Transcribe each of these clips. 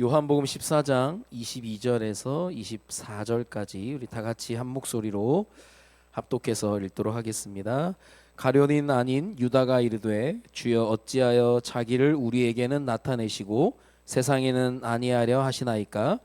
요한복음 14장 22절에서 24절까지 우리 다 같이 한 목소리로 합독해서 읽도록 하겠습니다. 가룟인 아닌 유다가 이르되 주여 어찌하여 자기를 우리에게는 나타내시고 세상에는 아니하려 하시나이까?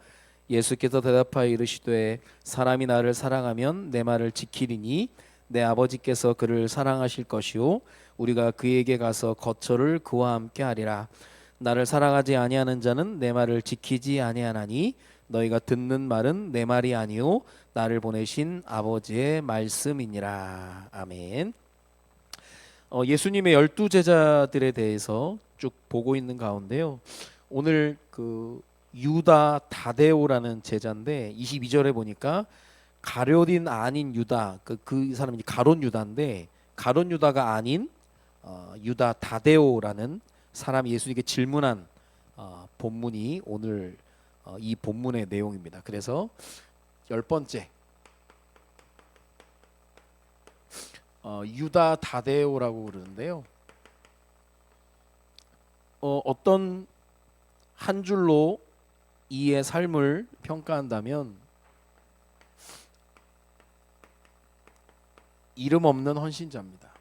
예수께서 대답하여 이르시되 사람이 나를 사랑하면 내 말을 지키리니 내 아버지께서 그를 사랑하실 것이요 우리가 그에게 가서 거처를 그와 함께 하리라. 나를 사랑하지 아니하는 자는 내 말을 지키지 아니하나니 너희가 듣는 말은 내 말이 아니요 나를 보내신 아버지의 말씀이니라. 아멘. 예수님의 12제자들에 대해서 쭉 보고 있는 가운데요. 오늘 그 유다 다데오라는 제자인데 22절에 보니까 가룟인 아닌 유다, 그 사람이 가룟 유다인데 가룟 유다가 아닌 유다 다데오라는 사람이 예수님께 질문한 본문이 오늘 이 본문의 내용입니다. 그래서 10번째 유다 다데오라고 그러는데요. 어떤 한 줄로 이의 삶을 평가한다면 이름 없는 헌신자입니다.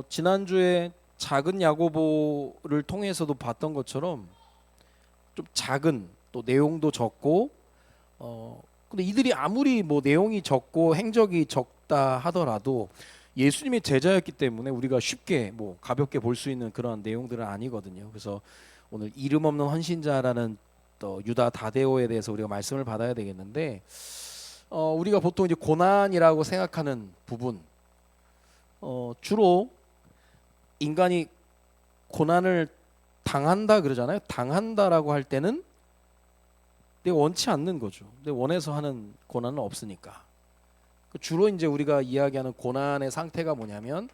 지난주에 작은 야고보를 통해서도 봤던 것처럼 좀 작은, 또 내용도 적고 근데 이들이 아무리 뭐 내용이 적고 행적이 적다 하더라도 예수님의 제자였기 때문에 우리가 쉽게 뭐 가볍게 볼 수 있는 그런 내용들은 아니거든요. 그래서 오늘 이름 없는 헌신자라는 또 유다 다데오에 대해서 우리가 말씀을 받아야 되겠는데 우리가 보통 이제 고난이라고 생각하는 부분 주로 인간이 고난을 당한다 그러잖아요. 당한다라고 할 때는 내가 원치 않는 거죠. 내가 원해서 하는 고난은 없으니까. 주로 이제 우리가 이야기하는 고난의 상태가 뭐냐면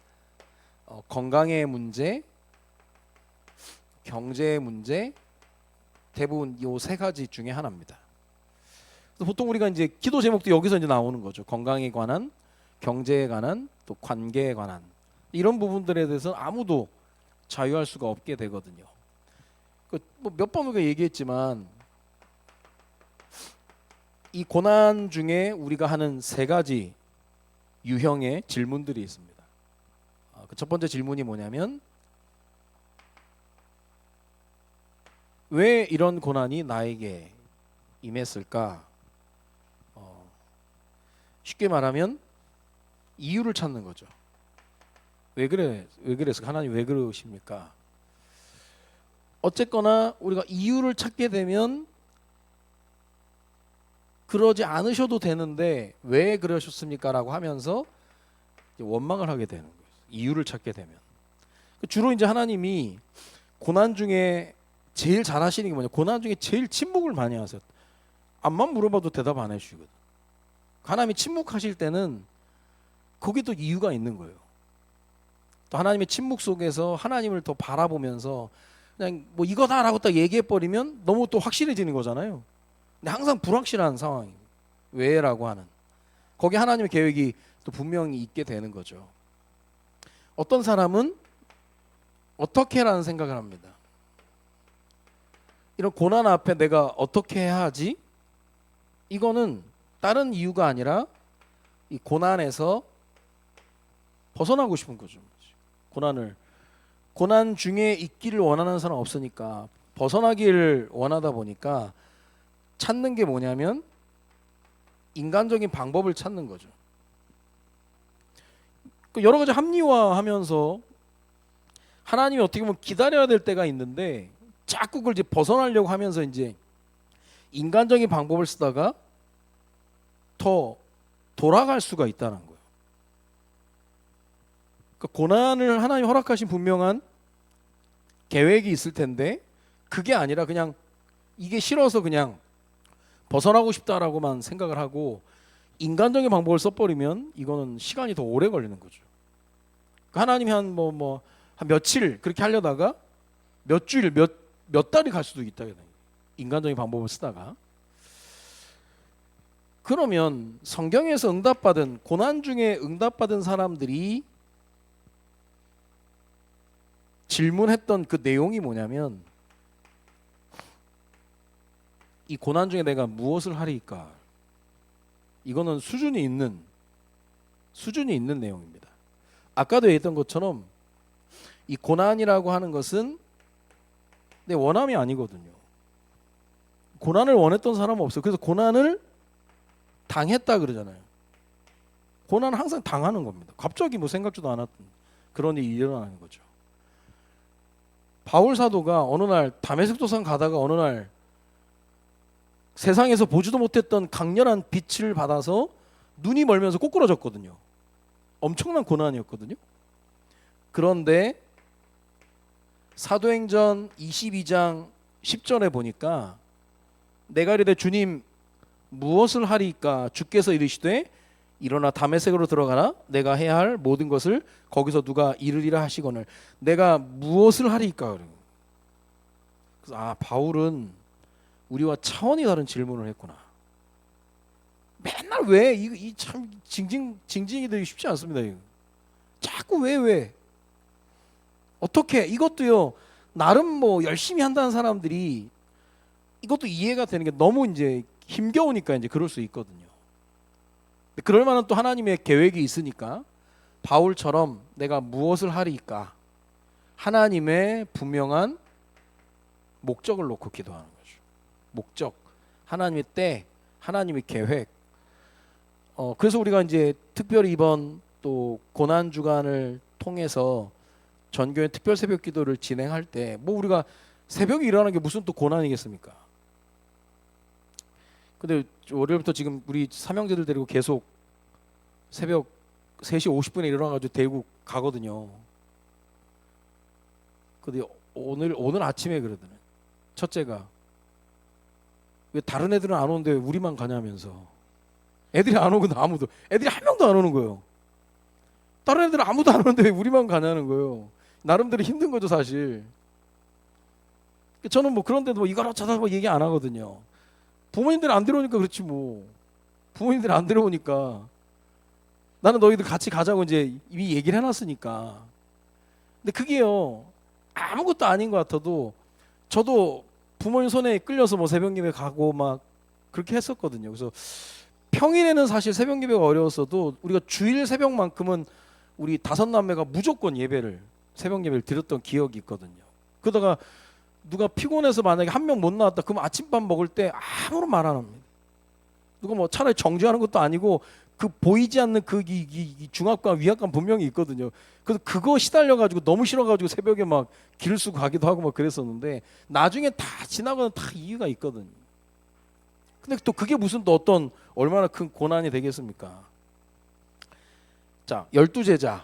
건강의 문제, 경제의 문제, 대부분 이 세 가지 중에 하나입니다. 보통 우리가 이제 기도 제목도 여기서 이제 나오는 거죠. 건강에 관한, 경제에 관한, 또 관계에 관한 이런 부분들에 대해서 아무도 자유할 수가 없게 되거든요. 뭐 몇 번 우리가 얘기했지만 이 고난 중에 우리가 하는 세 가지 유형의 질문들이 있습니다. 그 첫 번째 질문이 뭐냐면 왜 이런 고난이 나에게 임했을까? 쉽게 말하면 이유를 찾는 거죠. 왜 그래? 왜 그래서 하나님 왜 그러십니까? 어쨌거나 우리가 이유를 찾게 되면 그러지 않으셔도 되는데 왜 그러셨습니까? 라고 하면서 원망을 하게 되는 거예요. 이유를 찾게 되면. 주로 이제 하나님이 고난 중에 제일 잘하시는 게 뭐냐? 고난 중에 제일 침묵을 많이 하세요. 암만 물어봐도 대답 안 해주시거든. 하나님이 침묵하실 때는 거기 또 이유가 있는 거예요. 또 하나님의 침묵 속에서 하나님을 더 바라보면서 그냥 뭐 이거다라고 딱 얘기해버리면 너무 또 확실해지는 거잖아요. 근데 항상 불확실한 상황입니다. 왜라고 하는 거기 하나님의 계획이 또 분명히 있게 되는 거죠. 어떤 사람은 어떻게라는 생각을 합니다. 이런 고난 앞에 내가 어떻게 해야 하지? 이거는 다른 이유가 아니라 이 고난에서 벗어나고 싶은 거죠. 고난 중에 있기를 원하는 사람 없으니까 벗어나기를 원하다 보니까 찾는 게 뭐냐면 인간적인 방법을 찾는 거죠. 여러 가지 합리화하면서 하나님이 어떻게 보면 기다려야 될 때가 있는데 자꾸 그걸 이제 벗어나려고 하면서 이제 인간적인 방법을 쓰다가 더 돌아갈 수가 있다는 거예요. 고난을 하나님 허락하신 분명한 계획이 있을 텐데 그게 아니라 그냥 이게 싫어서 그냥 벗어나고 싶다라고만 생각을 하고 인간적인 방법을 써버리면 이거는 시간이 더 오래 걸리는 거죠. 하나님이 한 며칠 그렇게 하려다가 몇 주일, 몇 달이 갈 수도 있다. 인간적인 방법을 쓰다가. 그러면 성경에서 응답받은 고난 중에 응답받은 사람들이 질문했던 그 내용이 뭐냐면 이 고난 중에 내가 무엇을 하리까? 이거는 수준이 있는 내용입니다. 아까도 얘기했던 것처럼 이 고난이라고 하는 것은 내 원함이 아니거든요. 고난을 원했던 사람은 없어요. 그래서 고난을 당했다 그러잖아요. 고난은 항상 당하는 겁니다. 갑자기 뭐 생각지도 않았던 그런 일이 일어나는 거죠. 바울 사도가 어느 날 다메섹 도상 가다가 어느 날 세상에서 보지도 못했던 강렬한 빛을 받아서 눈이 멀면서 꼬꾸라졌거든요. 엄청난 고난이었거든요. 그런데 사도행전 22장 10절에 보니까 내가 이르되 주님 무엇을 하리까? 주께서 이르시되 일어나 다메섹으로 들어가라. 내가 해야 할 모든 것을 거기서 누가 이르리라 하시거늘. 내가 무엇을 하리까? 그래서 바울은 우리와 차원이 다른 질문을 했구나. 맨날 왜 이 참 징징이 되기 쉽지 않습니다. 이거. 자꾸 왜 어떻게 이것도요. 나름 뭐 열심히 한다는 사람들이 이것도 이해가 되는 게 너무 이제 힘겨우니까 이제 그럴 수 있거든요. 그럴 만한 또 하나님의 계획이 있으니까 바울처럼 내가 무엇을 하리까? 하나님의 분명한 목적을 놓고 기도하는 거죠. 목적, 하나님의 때, 하나님의 계획. 그래서 우리가 이제 특별히 이번 또 고난 주간을 통해서 전교회 특별 새벽 기도를 진행할 때 뭐 우리가 새벽에 일어나는 게 무슨 또 고난이겠습니까? 근데 월요일부터 지금 우리 삼형제들 데리고 계속 새벽 3시 50분에 일어나가지고 대구 가거든요. 근데 오늘 아침에 그러더니 첫째가 왜 다른 애들은 안 오는데 왜 우리만 가냐면서. 애들이 안 오거든. 아무도. 애들이 한 명도 안 오는 거예요. 다른 애들은 아무도 안 오는데 왜 우리만 가냐는 거예요. 나름대로 힘든 거죠 사실. 저는 뭐 그런데도 뭐 이거라 저거라 뭐 얘기 안 하거든요. 부모님들 안 데려오니까 그렇지 뭐. 부모님들 안 데려오니까 나는 너희들 같이 가자고 이제 이미 얘기를 해놨으니까. 근데 그게요 아무것도 아닌 것 같아도 저도 부모님 손에 끌려서 뭐 새벽 예배 가고 막 그렇게 했었거든요. 그래서 평일에는 사실 새벽 예배가 어려웠어도 우리가 주일 새벽만큼은 우리 5남매가 무조건 새벽 예배를 드렸던 기억이 있거든요. 그러다가 누가 피곤해서 만약에 한 명 못 나왔다 그럼 아침밥 먹을 때 아무런 말 안 합니다. 누가 뭐 차라리 정죄하는 것도 아니고 그 보이지 않는 이 중압감 위압감 분명히 있거든요. 그래서 그거 시달려가지고 너무 싫어가지고 새벽에 막 길 쓰고 가기도 하고 막 그랬었는데 나중에 다 지나가는 다 이유가 있거든요. 근데 또 그게 무슨 또 어떤 얼마나 큰 고난이 되겠습니까? 자, 12제자.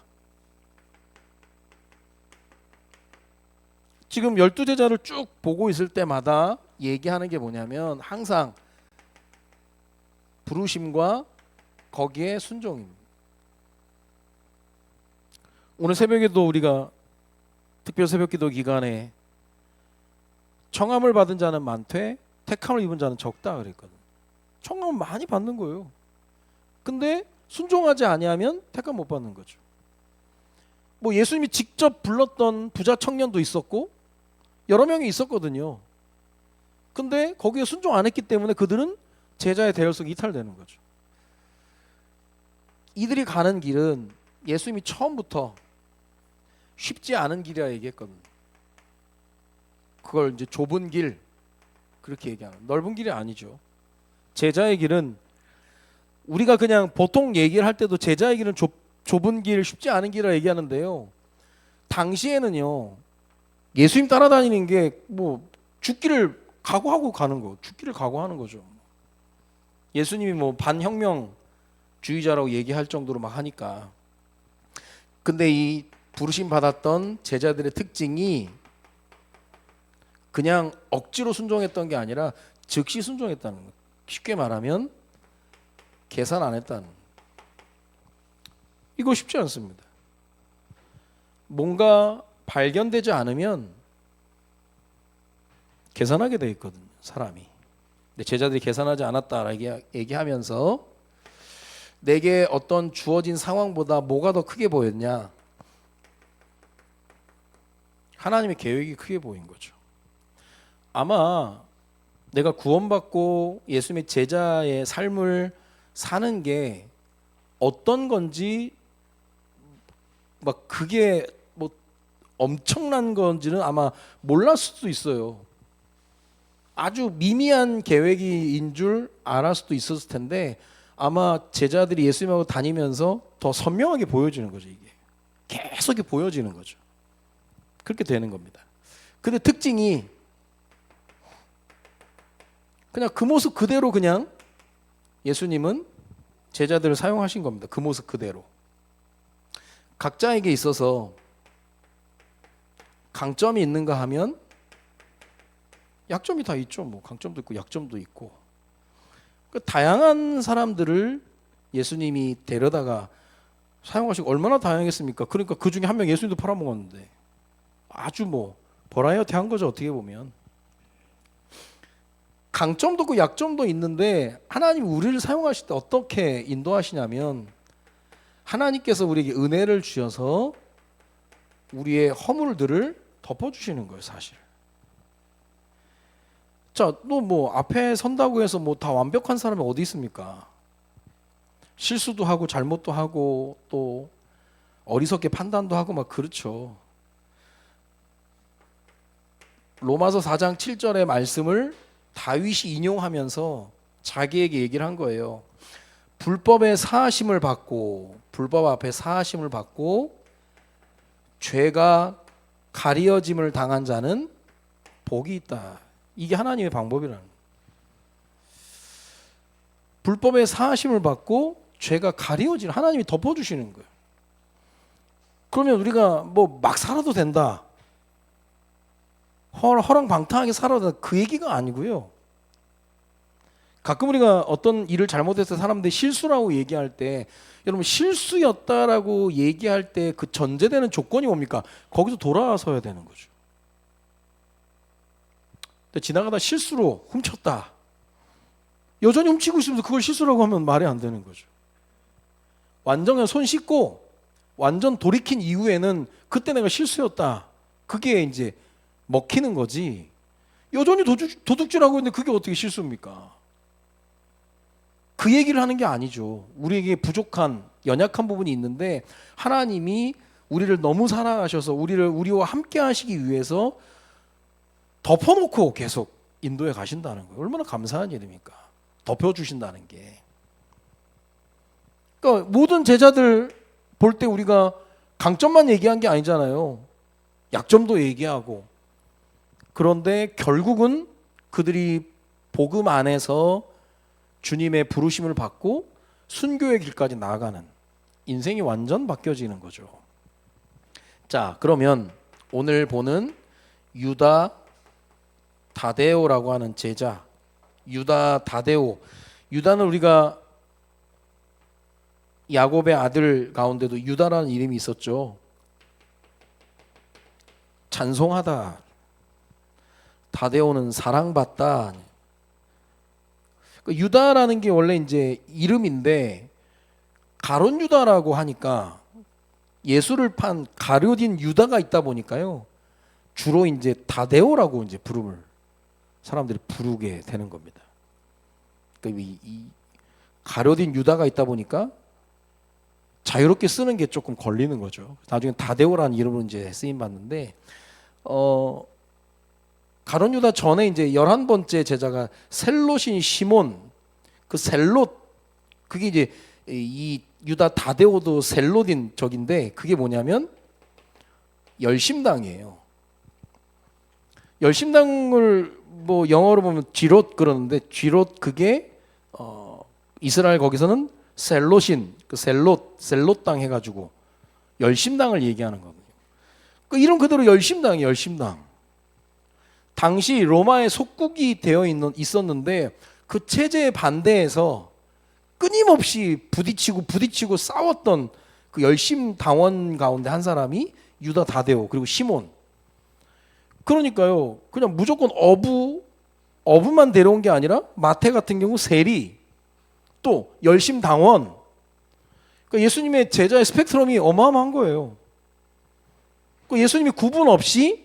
지금 12제자를 쭉 보고 있을 때마다 얘기하는 게 뭐냐면 항상 부르심과 거기에 순종입니다. 오늘 새벽에도 우리가 특별 새벽기도 기간에 청함을 받은 자는 많되 택함을 입은 자는 적다 그랬거든. 청함은 많이 받는 거예요. 근데 순종하지 아니하면 택함 못 받는 거죠. 뭐 예수님이 직접 불렀던 부자 청년도 있었고 여러 명이 있었거든요. 근데 거기에 순종 안 했기 때문에 그들은 제자의 대열속에 이탈되는 거죠. 이들이 가는 길은 예수님이 처음부터 쉽지 않은 길이라 얘기했거든요. 그걸 이제 좁은 길 그렇게 얘기하는 넓은 길이 아니죠. 제자의 길은 우리가 그냥 보통 얘기를 할 때도 제자의 길은 좁은 길 쉽지 않은 길이라 얘기하는데요. 당시에는요 예수님 따라다니는 게 뭐 죽기를 각오하고 가는 거, 죽기를 각오하는 거죠. 예수님이 뭐 반혁명주의자라고 얘기할 정도로 막 하니까. 근데 이 부르심 받았던 제자들의 특징이 그냥 억지로 순종했던 게 아니라 즉시 순종했다는 거. 쉽게 말하면 계산 안 했다는. 이거 쉽지 않습니다. 뭔가 발견되지 않으면 계산하게 돼 있거든요, 사람이. 근데 제자들이 계산하지 않았다라 얘기하면서 내게 어떤 주어진 상황보다 뭐가 더 크게 보였냐? 하나님의 계획이 크게 보인 거죠. 아마 내가 구원받고 예수님의 제자의 삶을 사는 게 어떤 건지 막 그게 뭐 엄청난 건지는 아마 몰랐을 수도 있어요. 아주 미미한 계획인 줄 알았을 수도 있었을 텐데 아마 제자들이 예수님하고 다니면서 더 선명하게 보여지는 거죠. 이게 계속 이렇게 보여지는 거죠. 그렇게 되는 겁니다. 근데 특징이 그냥 그 모습 그대로 그냥 예수님은 제자들을 사용하신 겁니다. 그 모습 그대로. 각자에게 있어서 강점이 있는가 하면 약점이 다 있죠. 뭐 강점도 있고 약점도 있고. 그 다양한 사람들을 예수님이 데려다가 사용하시고 얼마나 다양했습니까? 그러니까 그 중에 한 명 예수님도 팔아먹었는데 아주 뭐 버라이어티한 거죠. 어떻게 보면 강점도 있고 약점도 있는데 하나님 우리를 사용하실 때 어떻게 인도하시냐면 하나님께서 우리에게 은혜를 주셔서 우리의 허물들을 덮어주시는 거예요. 사실. 자, 또 뭐 앞에 선다고 해서 뭐 다 완벽한 사람이 어디 있습니까? 실수도 하고 잘못도 하고 또 어리석게 판단도 하고 막 그렇죠. 로마서 4장 7절의 말씀을 다윗이 인용하면서 자기에게 얘기를 한 거예요. 불법의 사하심을 받고 불법 앞에 사하심을 받고 죄가 가리어짐을 당한 자는 복이 있다. 이게 하나님의 방법이라는 거예요. 불법의 사하심을 받고 죄가 가리어지는 하나님이 덮어주시는 거예요. 그러면 우리가 뭐 막 살아도 된다. 허랑방탕하게 살아도 된다. 그 얘기가 아니고요. 가끔 우리가 어떤 일을 잘못해서 사람들이 실수라고 얘기할 때 여러분 실수였다라고 얘기할 때 그 전제되는 조건이 뭡니까? 거기서 돌아서야 되는 거죠. 지나가다 실수로 훔쳤다. 여전히 훔치고 있으면서 그걸 실수라고 하면 말이 안 되는 거죠. 완전 그냥 손 씻고 완전 돌이킨 이후에는 그때 내가 실수였다. 그게 이제 먹히는 거지. 여전히 도둑질하고 있는데 그게 어떻게 실수입니까? 그 얘기를 하는 게 아니죠. 우리에게 부족한 연약한 부분이 있는데 하나님이 우리를 너무 사랑하셔서 우리와 함께 하시기 위해서 덮어놓고 계속 인도에 가신다는 거예요. 얼마나 감사한 일입니까? 덮여주신다는 게. 그러니까 모든 제자들 볼 때 우리가 강점만 얘기한 게 아니잖아요. 약점도 얘기하고. 그런데 결국은 그들이 복음 안에서 주님의 부르심을 받고 순교의 길까지 나아가는 인생이 완전 바뀌어지는 거죠. 자, 그러면 오늘 보는 유다 다데오라고 하는 제자, 유다 다데오. 유다는 우리가 야곱의 아들 가운데도 유다라는 이름이 있었죠. 찬송하다. 다데오는 사랑받다. 유다라는 게 원래 이제 이름인데 가룟 유다라고 하니까 예수를 판 가룟인 유다가 있다 보니까요. 주로 이제 다데오라고 이제 사람들이 부르게 되는 겁니다. 그러니까 이 가룟인 유다가 있다 보니까 자유롭게 쓰는 게 조금 걸리는 거죠. 나중에 다데오라는 이름으로 이제 쓰임 받는데 가룟 유다 전에 이제 11번째 제자가 셀롯인 시몬. 그 셀롯 그게 이제 이 유다 다데오도 셀롯인 적인데 그게 뭐냐면 열심당이에요. 열심당을 뭐 영어로 보면 쥐롯 그러는데 쥐롯 그게 이스라엘 거기서는 셀롯인 그 셀롯당 해가지고 열심당을 얘기하는 겁니다. 그 이름 그대로 열심당이에요. 열심당. 당시 로마의 속국이 되어 있었는데 그 체제에 반대해서 끊임없이 부딪히고 싸웠던 그 열심당원 가운데 한 사람이 유다 다데오 그리고 시몬. 그러니까요, 그냥 무조건 어부만 데려온 게 아니라 마태 같은 경우 세리, 또 열심당원. 그러니까 예수님의 제자의 스펙트럼이 어마어마한 거예요. 그 예수님이 구분 없이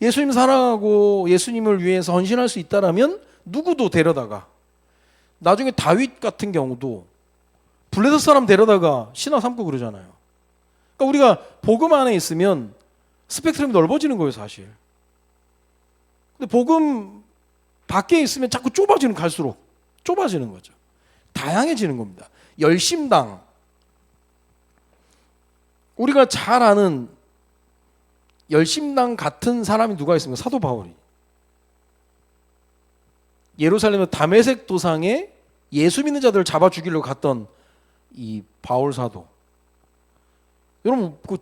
예수님 사랑하고 예수님을 위해서 헌신할 수 있다라면 누구도 데려다가, 나중에 다윗 같은 경우도 블레셋 사람 데려다가 신하 삼고 그러잖아요. 그러니까 우리가 복음 안에 있으면 스펙트럼이 넓어지는 거예요, 사실. 근데 복음 밖에 있으면 자꾸 갈수록 좁아지는 거죠. 다양해지는 겁니다. 열심당, 우리가 잘 아는 열심당 같은 사람이 누가 있습니까? 사도 바울이. 예루살렘의 다메섹 도상에 예수 믿는 자들을 잡아 죽이려고 갔던 이 바울 사도. 여러분 그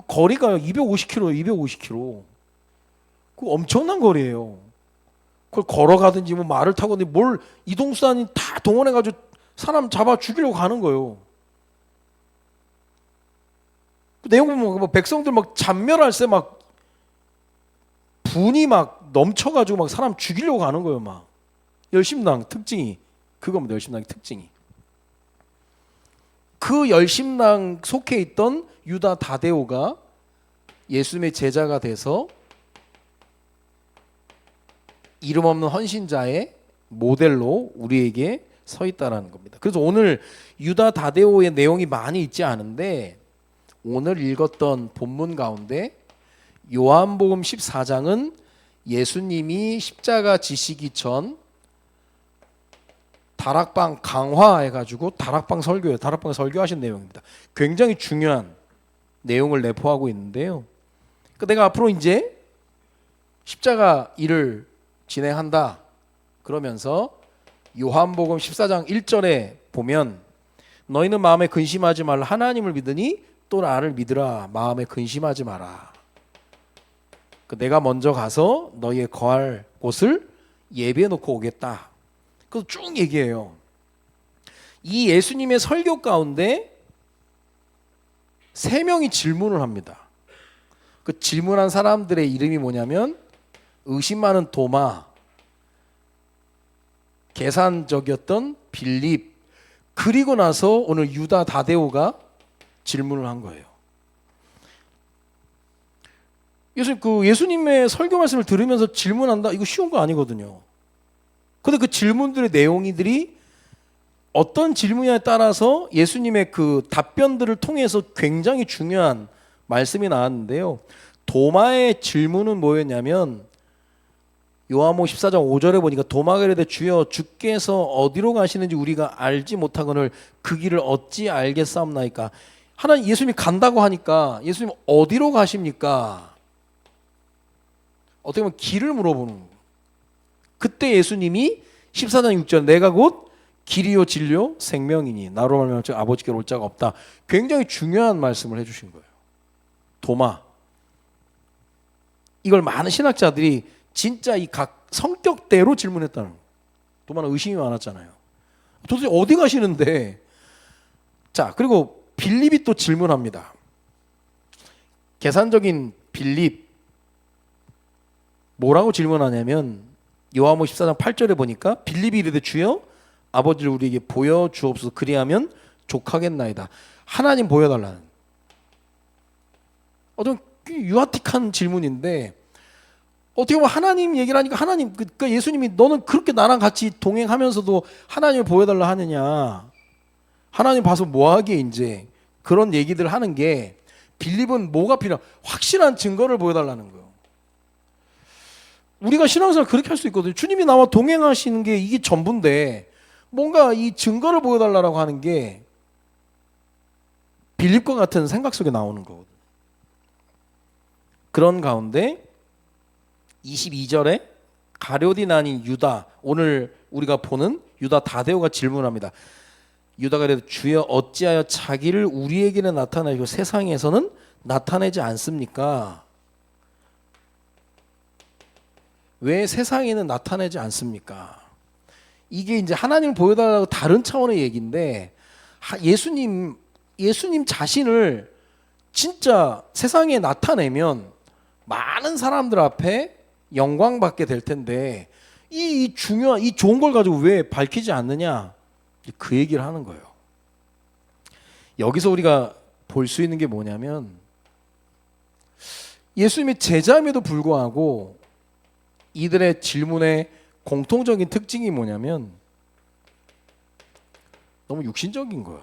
거리가 250km예요. 250km. 그 엄청난 거리예요. 그걸 걸어가든지 뭐 말을 타고든지 뭘 이동수단이 다 동원해가지고 사람 잡아 죽이려고 가는 거예요. 그 내용 보면 뭐 백성들 막 잔멸할 때 막 분이 막 넘쳐가지고 막 사람 죽이려고 가는 거예요. 막 열심당 특징이 그겁니다. 열심당의 특징이. 그 열심당 속해 있던 유다 다데오가 예수님의 제자가 돼서 이름 없는 헌신자의 모델로 우리에게 서 있다라는 겁니다. 그래서 오늘 유다 다데오의 내용이 많이 있지 않은데 오늘 읽었던 본문 가운데 요한복음 14장은 예수님이 십자가 지시기 전 다락방 강화해가지고 다락방 설교예요. 다락방 설교하신 내용입니다. 굉장히 중요한 내용을 내포하고 있는데요. 그러니까 내가 앞으로 이제 십자가 일을 진행한다 그러면서 요한복음 14장 1절에 보면 너희는 마음에 근심하지 말라. 하나님을 믿으니 또 나를 믿으라. 마음에 근심하지 마라. 내가 먼저 가서 너희의 거할 곳을 예비해 놓고 오겠다. 그래서 쭉 얘기해요. 이 예수님의 설교 가운데 3명이 질문을 합니다. 그 질문한 사람들의 이름이 뭐냐면 의심 많은 도마, 계산적이었던 빌립, 그리고 나서 오늘 유다 다데오가 질문을 한 거예요. 예수님의 설교 말씀을 들으면서 질문한다, 이거 쉬운 거 아니거든요. 근데 그 질문들의 내용들이 어떤 질문에 따라서 예수님의 그 답변들을 통해서 굉장히 중요한 말씀이 나왔는데요. 도마의 질문은 뭐였냐면 요한복음 14장 5절에 보니까 도마가 이르되 주여 주께서 어디로 가시는지 우리가 알지 못하거늘 그 길을 어찌 알겠사옵나이까. 하나님, 예수님이 간다고 하니까 예수님 어디로 가십니까? 어떻게 보면 길을 물어보는 거예요. 그때 예수님이 14장 6절 내가 곧 길이요 진리요 생명이니 나로 말미암아 아버지께로 올 자가 없다. 굉장히 중요한 말씀을 해주신 거예요. 도마. 이걸 많은 신학자들이 진짜 이 각 성격대로 질문했다는 거예요. 도마는 의심이 많았잖아요. 도대체 어디 가시는데? 자, 그리고 빌립이 또 질문합니다. 계산적인 빌립. 뭐라고 질문하냐면 요한복음 14장 8절에 보니까 빌립이 이르되 주여 아버지를 우리에게 보여주옵소서 그리하면 족하겠나이다. 하나님 보여달라는. 어떤 유아틱한 질문인데 어떻게 보면 하나님 얘기를 하니까 하나님, 그러니까 예수님이 너는 그렇게 나랑 같이 동행하면서도 하나님을 보여달라 하느냐. 하나님 봐서 뭐하게 이제 그런 얘기들 하는 게 빌립은 뭐가 필요한 확실한 증거를 보여달라는 거예요. 우리가 신앙생활 그렇게 할 수 있거든요. 주님이 나와 동행하시는 게 이게 전부인데 뭔가 이 증거를 보여달라고 하는 게 빌립과 같은 생각 속에 나오는 거거든요. 그런 가운데 22절에 가룟 아닌 유다, 오늘 우리가 보는 유다 다데오가 질문합니다. 유다가 이르되 주여 어찌하여 자기를 우리에게는 나타내시고 세상에서는 나타내지 않습니까? 왜 세상에는 나타내지 않습니까? 이게 이제 하나님을 보여달라고 다른 차원의 얘기인데 예수님 자신을 진짜 세상에 나타내면 많은 사람들 앞에 영광 받게 될 텐데 이 중요한 이 좋은 걸 가지고 왜 밝히지 않느냐, 그 얘기를 하는 거예요. 여기서 우리가 볼 수 있는 게 뭐냐면 예수님의 제자임에도 불구하고 이들의 질문에 공통적인 특징이 뭐냐면 너무 육신적인 거야.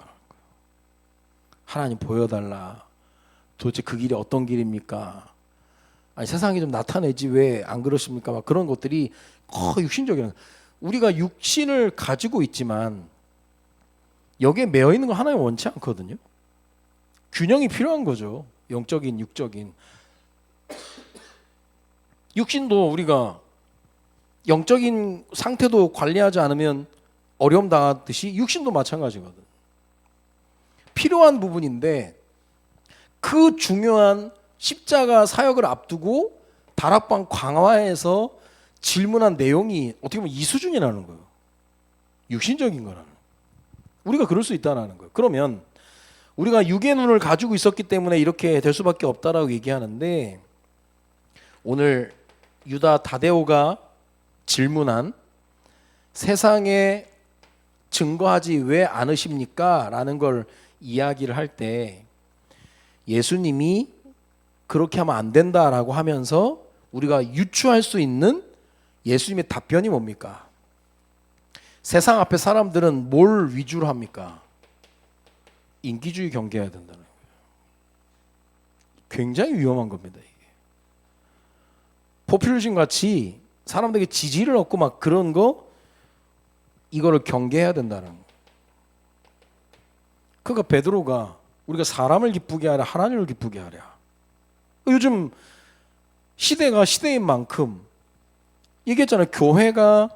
하나님 보여달라. 도대체 그 길이 어떤 길입니까? 아니, 세상에 좀 나타내지 왜 안 그러십니까? 막 그런 것들이 육신적이야. 우리가 육신을 가지고 있지만 여기에 매여 있는 거 하나님 원치 않거든요. 균형이 필요한 거죠. 영적인, 육적인. 육신도 우리가 영적인 상태도 관리하지 않으면 어려움 당하듯이 육신도 마찬가지거든. 필요한 부분인데 그 중요한 십자가 사역을 앞두고 다락방 강화에서 질문한 내용이 어떻게 보면 이 수준이라는 거예요. 육신적인 거라는. 우리가 그럴 수 있다는 거예요. 그러면 우리가 육의 눈을 가지고 있었기 때문에 이렇게 될 수밖에 없다라고 얘기하는데, 오늘 유다 다데오가 질문한 세상에 증거하지 왜 않으십니까? 라는 걸 이야기를 할 때 예수님이 그렇게 하면 안 된다라고 하면서 우리가 유추할 수 있는 예수님의 답변이 뭡니까? 세상 앞에 사람들은 뭘 위주로 합니까? 인기주의 경계해야 된다는 거예요. 굉장히 위험한 겁니다. 이게. 포퓰리즘 같이 사람들에게 지지를 얻고 막 그런 거, 이거를 경계해야 된다는 거예요. 그러니까 베드로가 우리가 사람을 기쁘게 하랴 하나님을 기쁘게 하랴. 요즘 시대가 시대인 만큼 얘기했잖아요. 교회가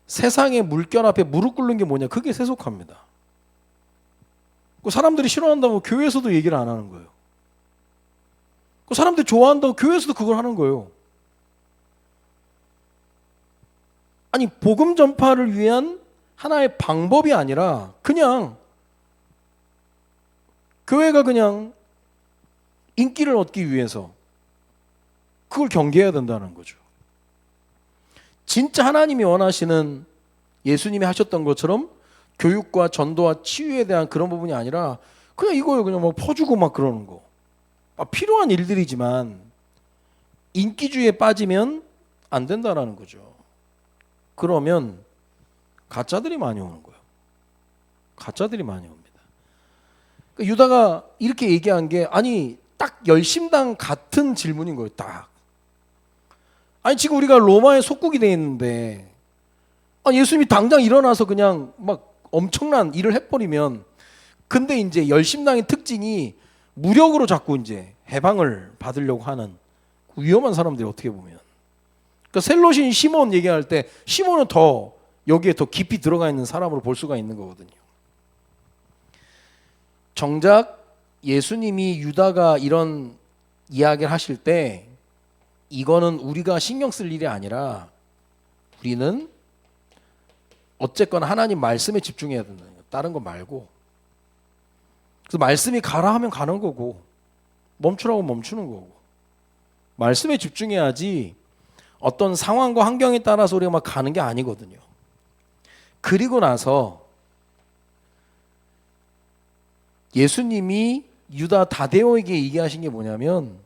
세상의 물결 앞에 무릎 꿇는 게 뭐냐? 그게 세속화입니다. 그 사람들이 싫어한다고 교회에서도 얘기를 안 하는 거예요. 그 사람들이 좋아한다고 교회에서도 그걸 하는 거예요. 아니, 복음 전파를 위한 하나의 방법이 아니라 그냥 교회가 그냥 인기를 얻기 위해서 그걸 경계해야 된다는 거죠. 진짜 하나님이 원하시는, 예수님이 하셨던 것처럼 교육과 전도와 치유에 대한 그런 부분이 아니라 그냥 이거요, 그냥 막 퍼주고 막 그러는 거. 필요한 일들이지만 인기주의에 빠지면 안 된다라는 거죠. 그러면 가짜들이 많이 오는 거예요. 가짜들이 많이 옵니다. 그러니까 유다가 이렇게 얘기한 게, 아니 딱 열심당 같은 질문인 거예요. 딱. 아니, 지금 우리가 로마의 속국이 돼 있는데, 아니, 예수님이 당장 일어나서 그냥 막 엄청난 일을 해버리면, 근데 이제 열심당의 특징이 무력으로 자꾸 이제 해방을 받으려고 하는 위험한 사람들이, 어떻게 보면. 그러니까 셀로신 시몬 얘기할 때 시몬은 더 여기에 더 깊이 들어가 있는 사람으로 볼 수가 있는 거거든요. 정작 예수님이 유다가 이런 이야기를 하실 때 이거는 우리가 신경 쓸 일이 아니라 우리는 어쨌거나 하나님 말씀에 집중해야 된다는 거예요. 다른 거 말고. 그래서 말씀이 가라 하면 가는 거고, 멈추라고 멈추는 거고. 말씀에 집중해야지 어떤 상황과 환경에 따라서 우리가 막 가는 게 아니거든요. 그리고 나서 예수님이 유다 다데오에게 얘기하신 게 뭐냐면,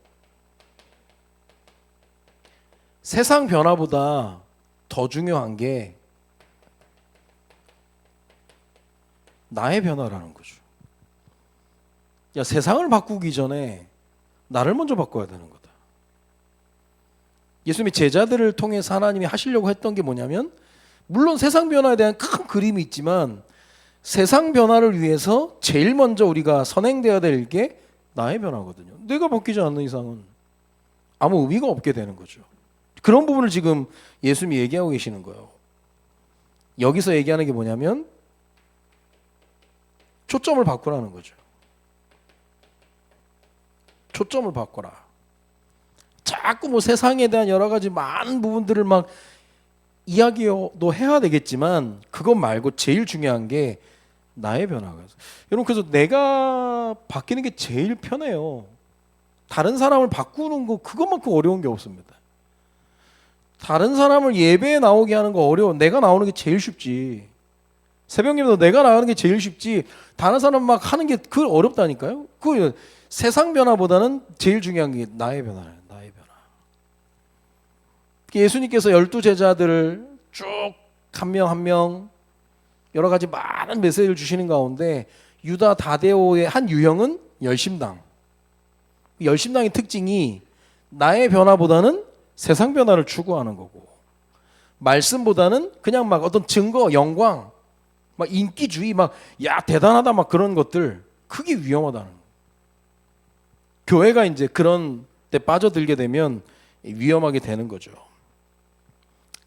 세상 변화보다 더 중요한 게 나의 변화라는 거죠. 야, 세상을 바꾸기 전에 나를 먼저 바꿔야 되는 거다. 예수님이 제자들을 통해서 하나님이 하시려고 했던 게 뭐냐면, 물론 세상 변화에 대한 큰 그림이 있지만 세상 변화를 위해서 제일 먼저 우리가 선행되어야 될 게 나의 변화거든요. 내가 바뀌지 않는 이상은 아무 의미가 없게 되는 거죠. 그런 부분을 지금 예수님이 얘기하고 계시는 거예요. 여기서 얘기하는 게 뭐냐면 초점을 바꾸라는 거죠. 초점을 바꿔라. 자꾸 뭐 세상에 대한 여러 가지 많은 부분들을 막 이야기도 해야 되겠지만 그것 말고 제일 중요한 게 나의 변화가. 여러분, 그래서 내가 바뀌는 게 제일 편해요. 다른 사람을 바꾸는 거 그것만큼 어려운 게 없습니다. 다른 사람을 예배에 나오게 하는 거 어려워. 내가 나오는 게 제일 쉽지. 새벽님도 내가 나가는 게 제일 쉽지. 다른 사람 막 하는 게 그 어렵다니까요. 그 세상 변화보다는 제일 중요한 게 나의 변화예요. 나의 변화. 예수님께서 12 제자들을 쭉 한 명 한 명 여러 가지 많은 메시지를 주시는 가운데 유다 다데오의 한 유형은 열심당. 열심당의 특징이 나의 변화보다는 세상 변화를 추구하는 거고, 말씀보다는 그냥 막 어떤 증거, 영광, 막 인기주의, 막 야 대단하다 막 그런 것들, 그게 위험하다는 거예요. 교회가 이제 그런 데 빠져들게 되면 위험하게 되는 거죠.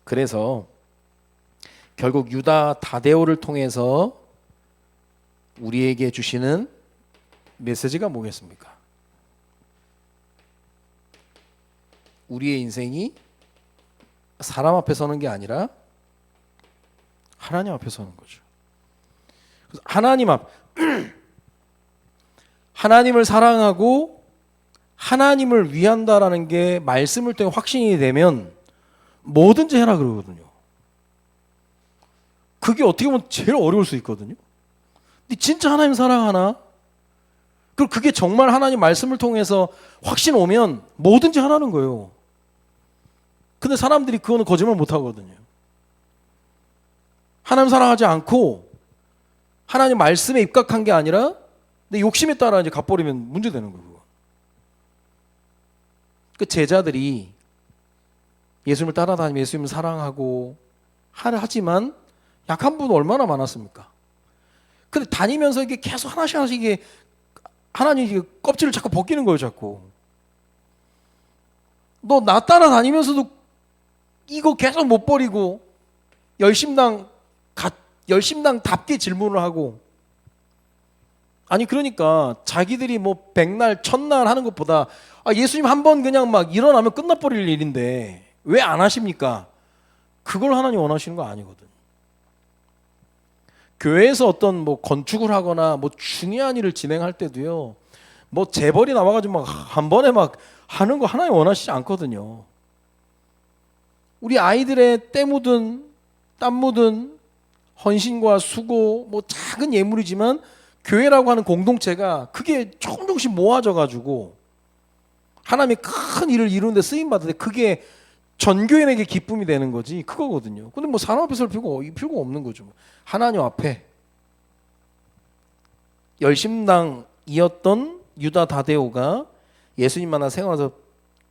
그래서 결국 유다 다데오를 통해서 우리에게 주시는 메시지가 뭐겠습니까? 우리의 인생이 사람 앞에 서는 게 아니라 하나님 앞에 서는 거죠. 그래서 하나님을 사랑하고 하나님을 위한다라는 게 말씀을 통해 확신이 되면 뭐든지 해라 그러거든요. 그게 어떻게 보면 제일 어려울 수 있거든요. 근데 진짜 하나님 사랑하나? 그리고 그게 정말 하나님 말씀을 통해서 확신 오면 뭐든지 하라는 거예요. 근데 사람들이 그거는 거짓말 못 하거든요. 하나님 사랑하지 않고 하나님 말씀에 입각한 게 아니라 내 욕심에 따라 이제 갚버리면 문제되는 거예요. 그 제자들이 예수님을 따라다니며 예수님을 사랑하고 하지만 약한 분은 얼마나 많았습니까? 근데 다니면서 이게 계속 하나씩 이게 하나님 껍질을 자꾸 벗기는 거예요, 자꾸. 너 나 따라다니면서도 이거 계속 못 버리고 열심당답게 질문을 하고, 아니 그러니까 자기들이 뭐 백날 천날 하는 것보다 예수님 한 번 그냥 막 일어나면 끝나버릴 일인데 왜 안 하십니까? 그걸 하나님 원하시는 거 아니거든. 교회에서 어떤 뭐 건축을 하거나 뭐 중요한 일을 진행할 때도요, 뭐 재벌이 나와가지고 막 한 번에 막 하는 거 하나님 원하시지 않거든요. 우리 아이들의 때 묻은 땀 묻은 헌신과 수고, 뭐 작은 예물이지만 교회라고 하는 공동체가 그게 조금씩 모아져 가지고 하나님의 큰 일을 이루는 데 쓰임 받을 때 그게 전 교인에게 기쁨이 되는 거지, 그거거든요. 근데 뭐 사람 앞에 설 필요가 없는 거죠. 하나님 앞에 열심당이었던 유다 다데오가 예수님 만나 생활에서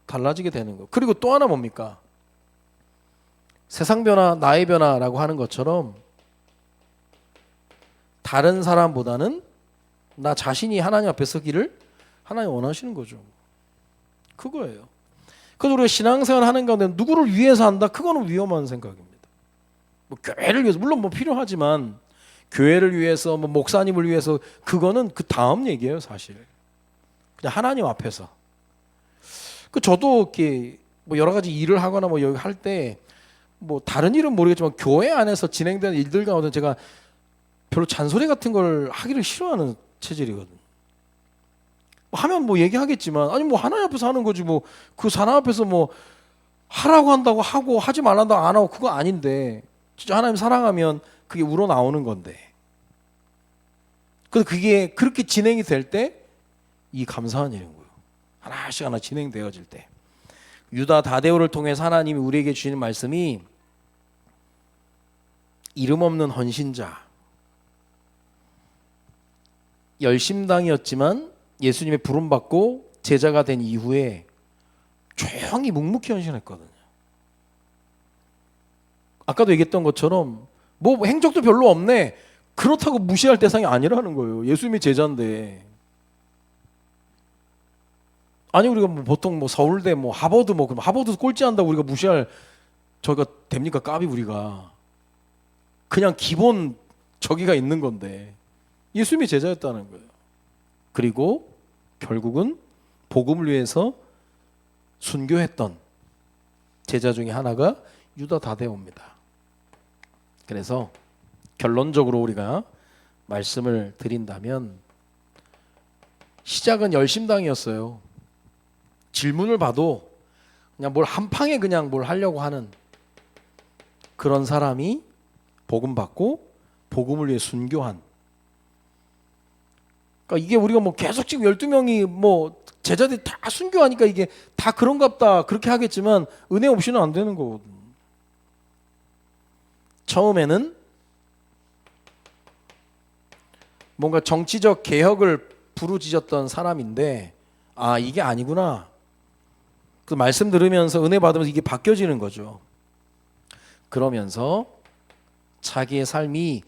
달라지게 되는 거. 그리고 또 하나 뭡니까? 세상 변화, 나의 변화라고 하는 것처럼 다른 사람보다는 나 자신이 하나님 앞에 서기를 하나님 원하시는 거죠. 그거예요. 그래서 우리가 신앙생활 하는 가운데 누구를 위해서 한다? 그거는 위험한 생각입니다. 뭐 교회를 위해서, 물론 뭐 필요하지만 교회를 위해서, 뭐 목사님을 위해서, 그거는 그 다음 얘기예요, 사실. 그냥 하나님 앞에서. 저도 이렇게 뭐 여러 가지 일을 하거나 뭐 여기 할 때 뭐 다른 일은 모르겠지만 교회 안에서 진행되는 일들 가운데 제가 별로 잔소리 같은 걸 하기를 싫어하는 체질이거든요. 하면 뭐 얘기하겠지만, 아니 뭐 하나님 앞에서 하는 거지, 뭐 그 사람 앞에서 뭐 하라고 한다고 하고 하지 말란다고 안 하고 그거 아닌데, 진짜 하나님 사랑하면 그게 우러나오는 건데. 그래서 그게 그렇게 진행이 될 때 이 감사한 일인 거예요. 하나씩 하나 진행되어질 때. 유다 다데오를 통해서 하나님이 우리에게 주시는 말씀이 이름 없는 헌신자, 열심당이었지만 예수님의 부름받고 제자가 된 이후에 조용히 묵묵히 헌신했거든요. 아까도 얘기했던 것처럼 뭐 행적도 별로 없네, 그렇다고 무시할 대상이 아니라는 거예요. 예수님의 제자인데. 아니 우리가 뭐 보통 뭐 서울대 뭐 하버드 뭐 그럼 하버드 꼴찌한다고 우리가 무시할 저희가 됩니까? 까비 우리가 그냥 기본 저기가 있는 건데 예수님이 제자였다는 거예요. 그리고 결국은 복음을 위해서 순교했던 제자 중에 하나가 유다 다데오입니다. 그래서 결론적으로 우리가 말씀을 드린다면 시작은 열심당이었어요. 질문을 봐도 그냥 뭘 한팡에 그냥 뭘 하려고 하는 그런 사람이 복음 받고 복음을 위해 순교한. 그러니까 이게 우리가 뭐 계속 지금 12명이 뭐 제자들이 다 순교하니까 이게 다 그런갑다 그렇게 하겠지만 은혜 없이는 안 되는 거거든. 처음에는 뭔가 정치적 개혁을 부르짖었던 사람인데 이게 아니구나. 그 말씀 들으면서 은혜 받으면서 이게 바뀌어지는 거죠. 그러면서 자기의 삶이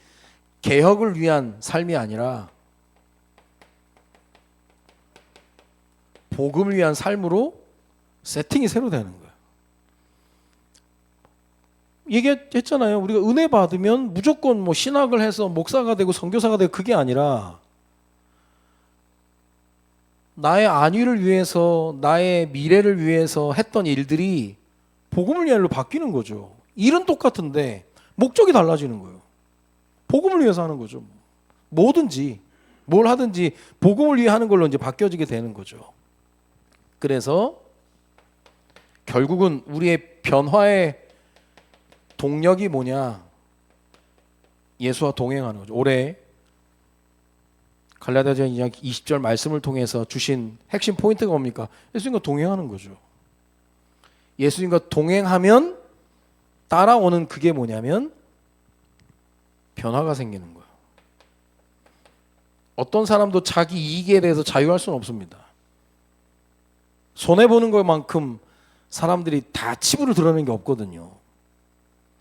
개혁을 위한 삶이 아니라 복음을 위한 삶으로 세팅이 새로 되는 거예요. 얘기했잖아요. 우리가 은혜 받으면 무조건 뭐 신학을 해서 목사가 되고 선교사가 되고 그게 아니라 나의 안위를 위해서 나의 미래를 위해서 했던 일들이 복음을 위한 일로 바뀌는 거죠. 일은 똑같은데 목적이 달라지는 거예요. 복음을 위해서 하는 거죠. 뭐든지 뭘 하든지 복음을 위해 하는 걸로 이제 바뀌어지게 되는 거죠. 그래서 결국은 우리의 변화의 동력이 뭐냐? 예수와 동행하는 거죠. 올해 갈라디아서 2장 20절 말씀을 통해서 주신 핵심 포인트가 뭡니까? 예수님과 동행하는 거죠. 예수님과 동행하면 따라오는 그게 뭐냐면 변화가 생기는 거예요. 어떤 사람도 자기 이익에 대해서 자유할 수는 없습니다. 손해보는 것만큼 사람들이 다 치부를 드러내는 게 없거든요.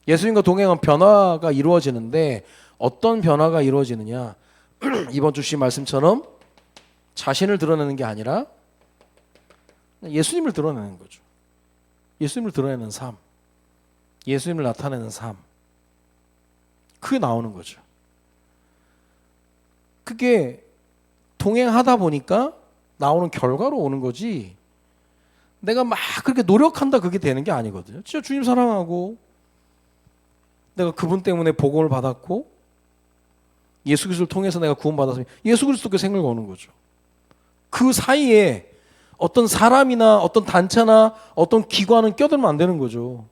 예수님과 동행하면 변화가 이루어지는데 어떤 변화가 이루어지느냐? 이번 주신 말씀처럼 자신을 드러내는 게 아니라 예수님을 드러내는 거죠. 예수님을 드러내는 삶, 예수님을 나타내는 삶, 그게 나오는 거죠. 그게 동행하다 보니까 나오는 결과로 오는 거지 내가 막 그렇게 노력한다 그게 되는 게 아니거든요. 진짜 주님 사랑하고 내가 그분 때문에 복음을 받았고 예수 그리스도를 통해서 내가 구원받았으면 예수 그리스도께 생을 거는 거죠. 그 사이에 어떤 사람이나 어떤 단체나 어떤 기관은 껴들면 안 되는 거죠.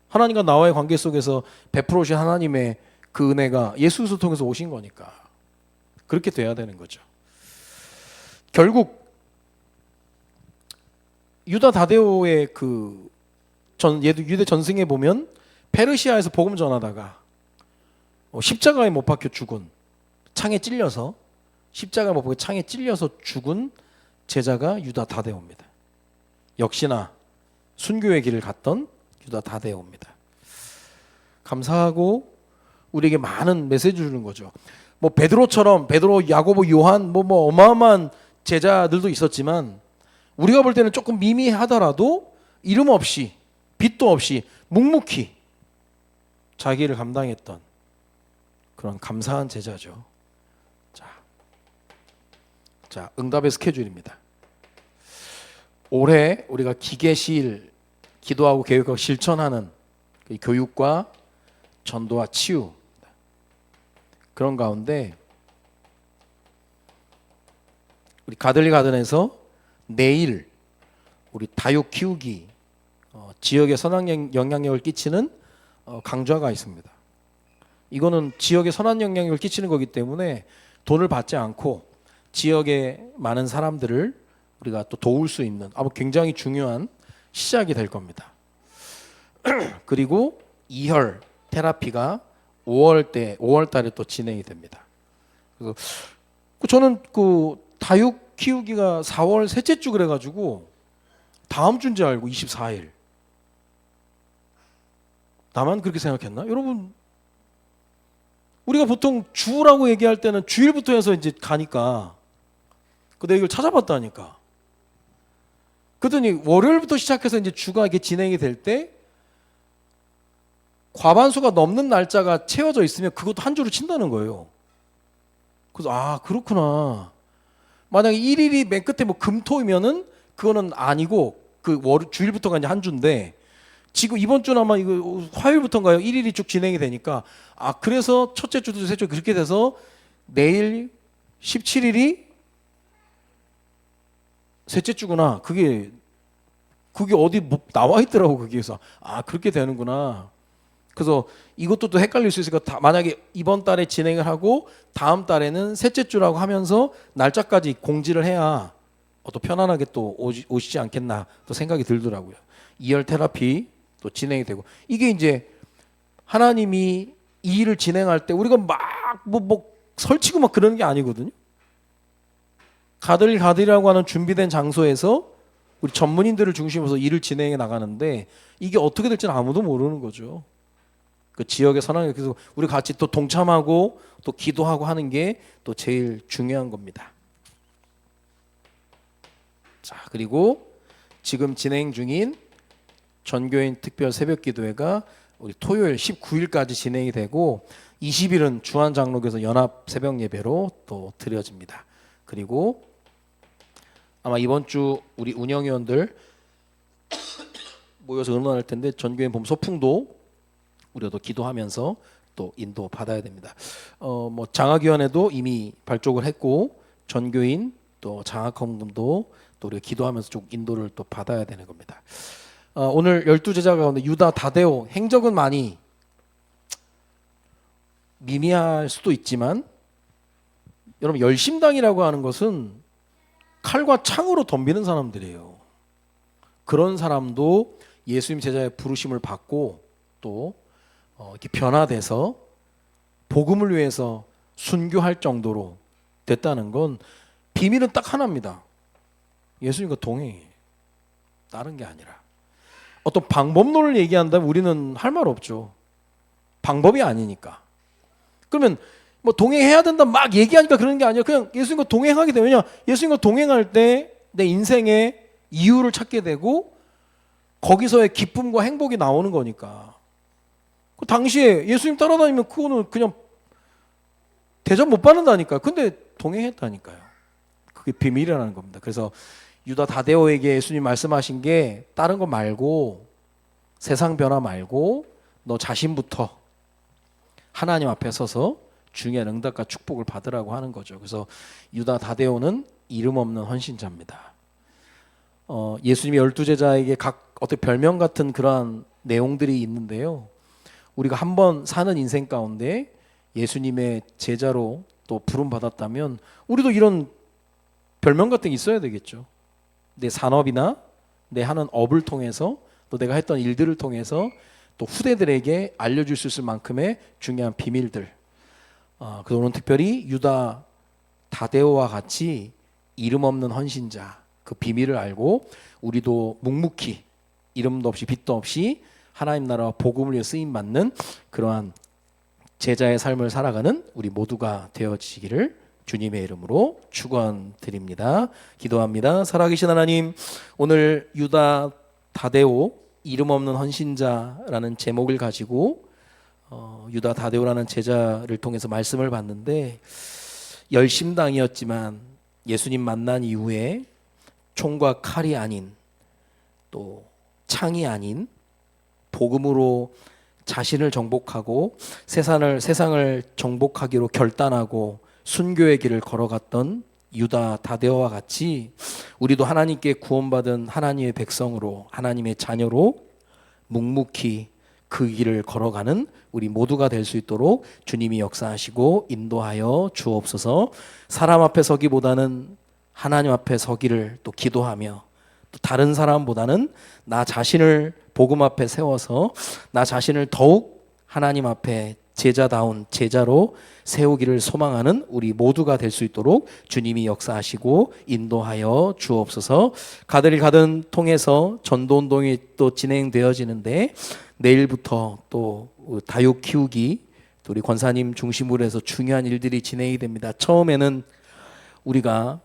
하나님과 나와의 관계 속에서 베풀어 오신 하나님의 그 은혜가 예수 그리스도를 통해서 오신 거니까 그렇게 돼야 되는 거죠. 결국 유다 다데오의 유대 전승에 보면 페르시아에서 복음 전하다가 십자가에 못 박혀 죽은 창에 찔려서 십자가에 못 박혀 창에 찔려서 죽은 제자가 유다 다데오입니다. 역시나 순교의 길을 갔던 유다 다데오입니다. 감사하고 우리에게 많은 메시지 주는 거죠. 뭐 베드로처럼 베드로, 야고보, 요한 뭐 어마어마한 제자들도 있었지만 우리가 볼 때는 조금 미미하더라도 이름 없이 빚도 없이 묵묵히 자기를 감당했던 그런 감사한 제자죠. 자, 응답의 스케줄입니다. 올해 우리가 기계실 기도하고 계획하고 실천하는 교육과 전도와 치유 그런 가운데 우리 가들리 가든에서 내일 우리 다육 키우기 지역에 선한 영향력을 끼치는 강좌가 있습니다. 이거는 지역에 선한 영향력을 끼치는 거기 때문에 돈을 받지 않고 지역의 많은 사람들을 우리가 또 도울 수 있는 굉장히 중요한 시작이 될 겁니다. 그리고 이혈 테라피가 5월 달에 또 진행이 됩니다. 그래서 저는 다육 키우기가 4월 셋째 주 그래가지고 다음 주인 줄 알고 24일. 나만 그렇게 생각했나? 여러분, 우리가 보통 주라고 얘기할 때는 주일부터 해서 이제 가니까 근데 이걸 찾아봤다니까. 그랬더니 월요일부터 시작해서 이제 주가 이게 진행이 될 때 과반수가 넘는 날짜가 채워져 있으면 그것도 한 주로 친다는 거예요. 그래서 그렇구나. 만약에 1일이 맨 끝에 뭐 금토이면은 그거는 아니고 주일부터가 이제 한 주인데 지금 이번 주는 아마 이거 화요일부터인가요? 1일이 쭉 진행이 되니까 그래서 첫째 주도 셋째 주 그렇게 돼서 내일 17일이 셋째 주구나. 그게 어디 뭐 나와 있더라고 거기에서. 그렇게 되는구나. 그래서 이것도 또 헷갈릴 수 있으니까 만약에 이번 달에 진행을 하고 다음 달에는 셋째 주라고 하면서 날짜까지 공지를 해야 또 편안하게 또 오시지 않겠나 또 생각이 들더라고요. 이열 테라피 또 진행이 되고 이게 이제 하나님이 이 일을 진행할 때 우리가 막 뭐 설치고 막 그러는 게 아니거든요. 가들가들이라고 하는 준비된 장소에서 우리 전문인들을 중심으로 일을 진행해 나가는데 이게 어떻게 될지는 아무도 모르는 거죠. 그 지역의 선악에 그래서 우리 같이 또 동참하고 또 기도하고 하는 게 또 제일 중요한 겁니다. 자, 그리고 지금 진행 중인 전교인 특별 새벽 기도회가 우리 토요일 19일까지 진행이 되고 20일은 주한장로교에서 연합 새벽 예배로 또 드려집니다. 그리고 아마 이번 주 우리 운영위원들 모여서 의논할 텐데 전교인 봄 소풍도 우리가 또 기도하면서 또 인도 받아야 됩니다. 뭐 장학위원회도 이미 발족을 했고 전교인 또 장학헌금도 또 우리가 기도하면서 좀 인도를 또 받아야 되는 겁니다. 오늘 12제자 가운데 유다 다데오 행적은 많이 미미할 수도 있지만 여러분 열심당이라고 하는 것은 칼과 창으로 덤비는 사람들이에요. 그런 사람도 예수님 제자의 부르심을 받고 또 이렇게 변화돼서 복음을 위해서 순교할 정도로 됐다는 건 비밀은 딱 하나입니다. 예수님과 동행해. 다른 게 아니라. 어떤 방법론을 얘기한다면 우리는 할 말 없죠. 방법이 아니니까. 그러면 뭐 동행해야 된다 막 얘기하니까 그러는 게 아니라 그냥 예수님과 동행하게 되면 왜냐 예수님과 동행할 때 내 인생의 이유를 찾게 되고 거기서의 기쁨과 행복이 나오는 거니까. 그 당시에 예수님 따라다니면 그거는 그냥 대접 못 받는다니까요. 근데 동행했다니까요. 그게 비밀이라는 겁니다. 그래서 유다 다데오에게 예수님 말씀하신 게 다른 거 말고 세상 변화 말고 너 자신부터 하나님 앞에 서서 중요한 응답과 축복을 받으라고 하는 거죠. 그래서 유다 다데오는 이름 없는 헌신자입니다. 예수님이 12제자에게 각 어떤 별명 같은 그러한 내용들이 있는데요. 우리가 한번 사는 인생 가운데 예수님의 제자로 또 부름 받았다면 우리도 이런 별명 같은 게 있어야 되겠죠. 내 산업이나 내 하는 업을 통해서 또 내가 했던 일들을 통해서 또 후대들에게 알려줄 수 있을 만큼의 중요한 비밀들. 그래서 오늘 특별히 유다 다데오와 같이 이름 없는 헌신자 그 비밀을 알고 우리도 묵묵히 이름도 없이 빛도 없이 하나님 나라와 복음을 위해 쓰임 받는 그러한 제자의 삶을 살아가는 우리 모두가 되어지기를 주님의 이름으로 축원드립니다. 기도합니다. 살아계신 하나님, 오늘 유다 다데오 이름 없는 헌신자라는 제목을 가지고 유다 다데오라는 제자를 통해서 말씀을 받는데 열심당이었지만 예수님 만난 이후에 총과 칼이 아닌 또 창이 아닌 복음으로 자신을 정복하고 세상을 정복하기로 결단하고 순교의 길을 걸어갔던 유다 다데오와 같이 우리도 하나님께 구원받은 하나님의 백성으로 하나님의 자녀로 묵묵히 그 길을 걸어가는 우리 모두가 될 수 있도록 주님이 역사하시고 인도하여 주옵소서. 사람 앞에 서기보다는 하나님 앞에 서기를 또 기도하며 또 다른 사람보다는 나 자신을 복음 앞에 세워서 나 자신을 더욱 하나님 앞에 제자다운 제자로 세우기를 소망하는 우리 모두가 될 수 있도록 주님이 역사하시고 인도하여 주옵소서. 가들이 가든 통해서 전도운동이 또 진행되어지는데 내일부터 또 다육 키우기 또 우리 권사님 중심으로 해서 중요한 일들이 진행이 됩니다. 처음에는 우리가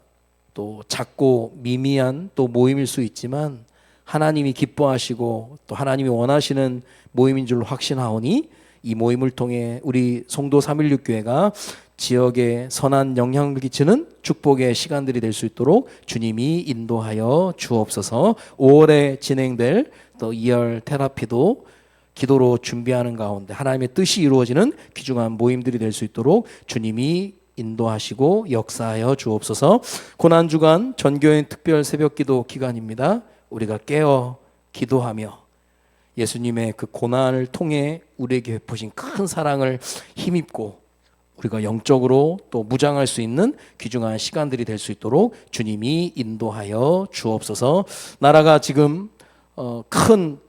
또 작고 미미한 또 모임일 수 있지만 하나님이 기뻐하시고 또 하나님이 원하시는 모임인 줄로 확신하오니 이 모임을 통해 우리 송도 316교회가 지역에 선한 영향을 끼치는 축복의 시간들이 될 수 있도록 주님이 인도하여 주옵소서. 5월에 진행될 또 2월 테라피도 기도로 준비하는 가운데 하나님의 뜻이 이루어지는 귀중한 모임들이 될 수 있도록 주님이 인도하시고 역사하여 주옵소서. 고난주간 전교인 특별 새벽기도 기간입니다. 우리가 깨어 기도하며 예수님의 그 고난을 통해 우리에게 베푸신 큰 사랑을 힘입고 우리가 영적으로 또 무장할 수 있는 귀중한 시간들이 될 수 있도록 주님이 인도하여 주옵소서. 나라가 지금 큰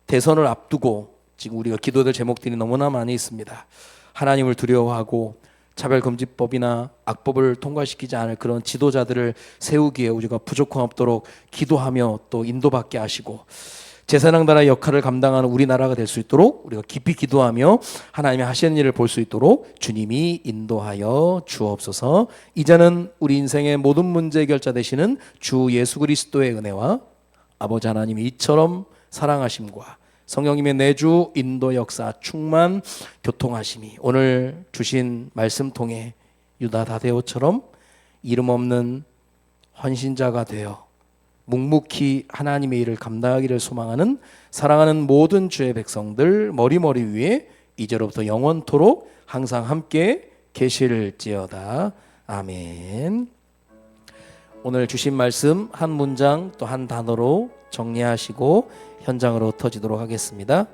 대선을 앞두고 지금 우리가 기도될 제목들이 너무나 많이 있습니다. 하나님을 두려워하고 차별금지법이나 악법을 통과시키지 않을 그런 지도자들을 세우기에 우리가 부족함 없도록 기도하며 또 인도받게 하시고, 제사장 나라의 역할을 감당하는 우리나라가 될 수 있도록 우리가 깊이 기도하며 하나님이 하시는 일을 볼 수 있도록 주님이 인도하여 주옵소서. 이제는 우리 인생의 모든 문제 해결자 되시는 주 예수 그리스도의 은혜와 아버지 하나님이 이처럼 사랑하심과 성령님의 내주 인도 역사 충만 교통하심이 오늘 주신 말씀 통해 유다 다데오처럼 이름 없는 헌신자가 되어 묵묵히 하나님의 일을 감당하기를 소망하는 사랑하는 모든 주의 백성들 머리머리 위에 이제로부터 영원토록 항상 함께 계실지어다. 아멘. 오늘 주신 말씀 한 문장 또 한 단어로 정리하시고 현장으로 터지도록 하겠습니다.